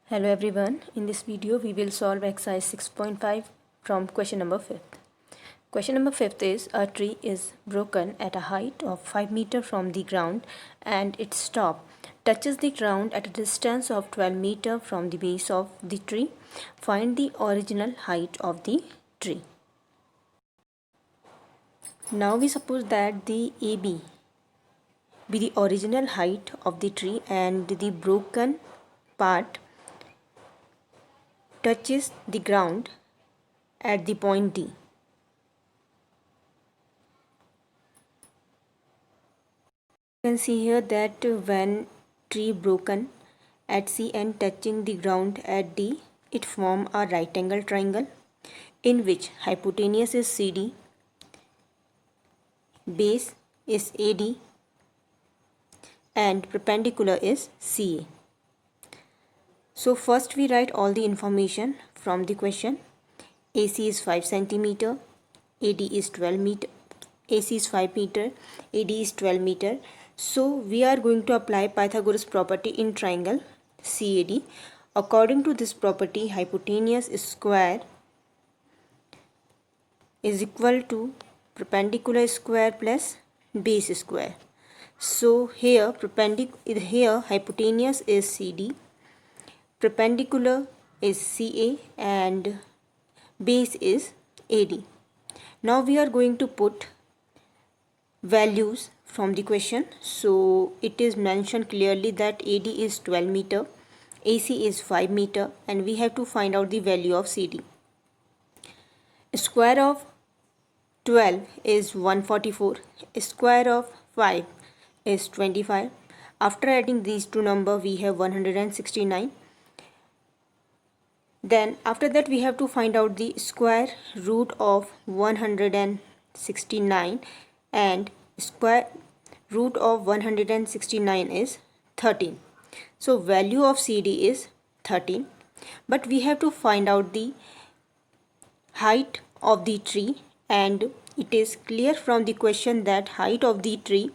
Hello everyone, in this video we will solve exercise 6.5 from question number 5. Question number 5 is a tree is broken at a height of 5 meters from the ground and its top touches the ground at a distance of 12 meters from the base of the tree. Find the original height of the tree. Now we suppose that the AB be the original height of the tree and the broken part touches the ground at the point D. You can see here that when tree broken at C and touching the ground at D, it form a right angle triangle in which hypotenuse is CD, base is AD and perpendicular is CA. So first we write all the information from the question. AC is 5 centimeter, AD is 12 meter, AC is 5 meter, AD is 12 meter. So we are going to apply Pythagoras property in triangle CAD. According to this property, hypotenuse square is equal to perpendicular square plus base square. So here hypotenuse is CD, perpendicular is CA and base is AD. Now we are going to put values from the question. So it is mentioned clearly that AD is 12 meter, AC is 5 meter and we have to find out the value of CD. Square of 12 is 144, square of 5 is 25. After adding these two numbers we have 169. Then after that we have to find out the square root of 169 and square root of 169 is 13. So value of CD is 13, but we have to find out the height of the tree and it is clear from the question that height of the tree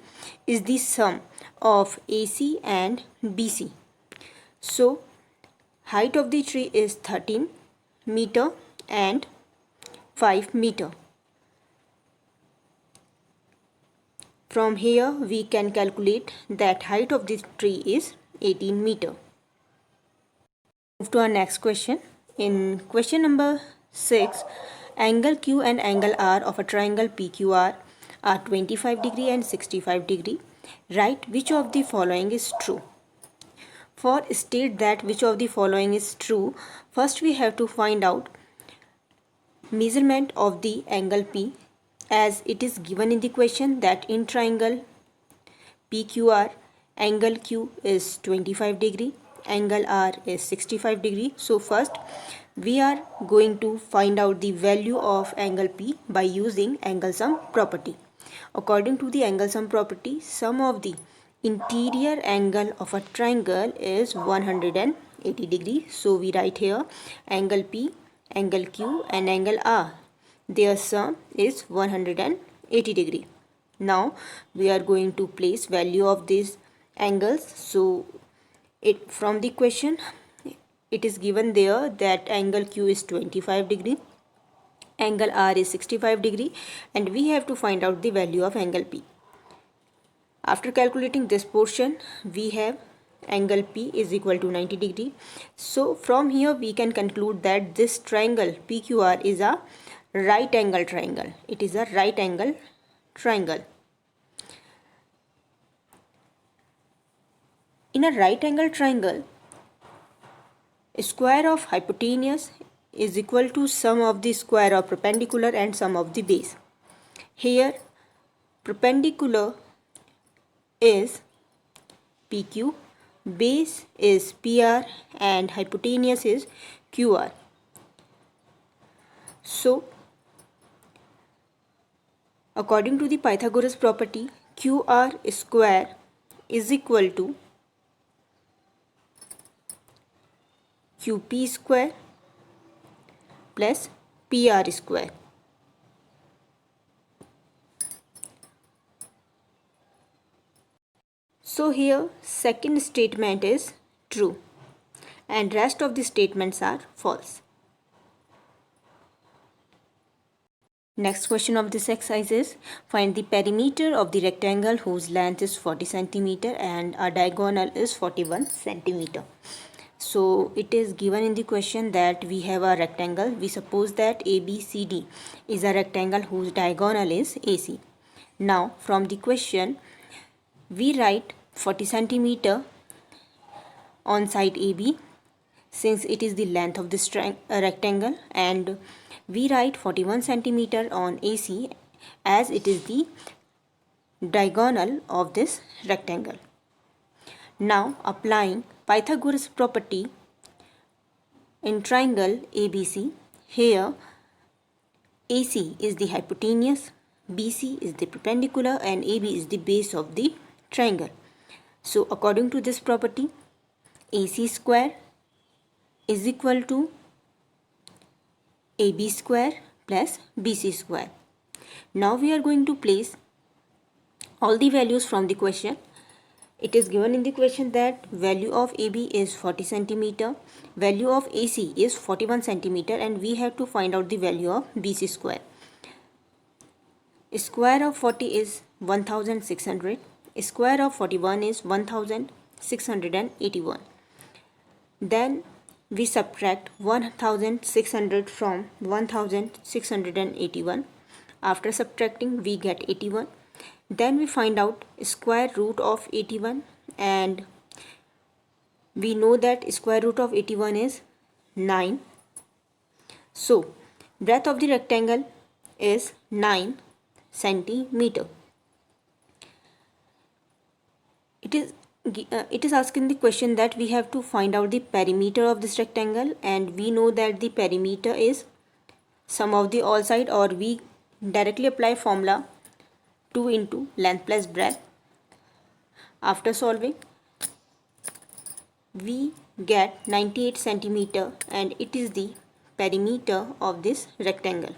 is the sum of AC and BC. So height of the tree is 13 meter and 5 meter. From here we can calculate that height of this tree is 18 meter. Move to our next question. In question number 6, angle Q and angle R of a triangle PQR are 25 degree and 65 degree. Write which of the following is true. For state that which of the following is true, first we have to find out measurement of the angle P, as it is given in the question that in triangle PQR angle Q is 25 degree, angle R is 65 degree. So first we are going to find out the value of angle P by using angle sum property. According to the angle sum property, sum of the interior angle of a triangle is 180 degree. So we write here angle P, angle Q and angle R. Their sum is 180 degree. Now we are going to place value of these angles. So it from the question it is given there that angle Q is 25 degree, angle R is 65 degree and we have to find out the value of angle P. After calculating this portion we have angle P is equal to 90 degree. So from here we can conclude that this triangle PQR is a right angle triangle. It is a right angle triangle. In a right angle triangle, square of hypotenuse is equal to sum of the square of perpendicular and sum of the base. Here perpendicular is PQ, base is PR and hypotenuse is QR. So according to the Pythagoras property, QR square is equal to QP square plus PR square. So here second statement is true and rest of the statements are false. Next question of this exercise is, find the perimeter of the rectangle whose length is 40 centimeter and a diagonal is 41 centimeter. So it is given in the question that we have a rectangle. We suppose that ABCD is a rectangle whose diagonal is AC. Now from the question we write 40 centimeter on side AB since it is the length of this rectangle, and we write 41 centimeter on AC as it is the diagonal of this rectangle. Now applying Pythagoras property in triangle ABC, here AC is the hypotenuse, BC is the perpendicular, and AB is the base of the triangle. So according to this property, AC square is equal to AB square plus BC square. Now we are going to place all the values from the question. It is given in the question that value of AB is 40 centimeter, value of AC is 41 centimeter, and we have to find out the value of BC square. Square of 40 is 1600, square of 41 is 1681. Then we subtract 1600 from 1681. After subtracting we get 81. Then we find out square root of 81, and we know that square root of 81 is 9. So breadth of the rectangle is 9 centimeter. It is asking the question that we have to find out the perimeter of this rectangle, and we know that the perimeter is sum of the all side, or we directly apply formula 2 into length plus breadth. After solving we get 98 centimeter, and it is the perimeter of this rectangle.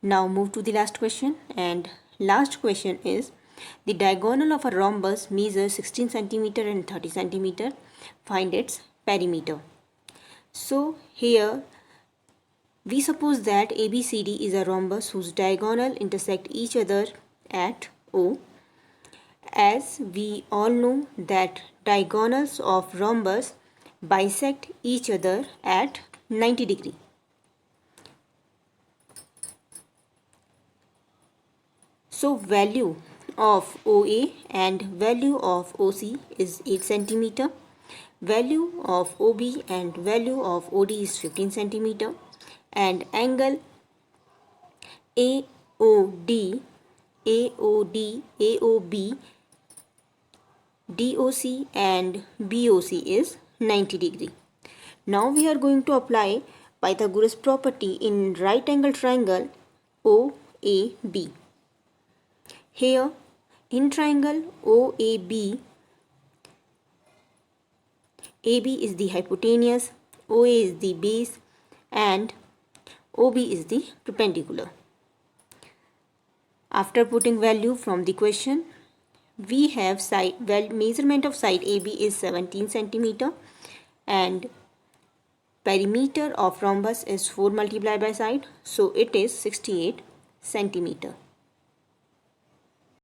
Now move to the last question, and last question is, the diagonal of a rhombus measures 16 centimeter and 30 centimeter. Find its perimeter. So here we suppose that ABCD is a rhombus whose diagonal intersect each other at O. As we all know that diagonals of rhombus bisect each other at 90 degree. So value of OA and value of OC is 8 centimeter. Value of OB and value of OD is 15 centimeter. And angle AOD, AOB, DOC and BOC is 90 degree. Now we are going to apply Pythagoras property in right angle triangle OAB. Here in triangle OAB, AB is the hypotenuse, OA is the base, and OB is the perpendicular. After putting value from the question, we have measurement of side AB is 17 centimeter, and perimeter of rhombus is 4 multiplied by side, so it is 68 centimeter.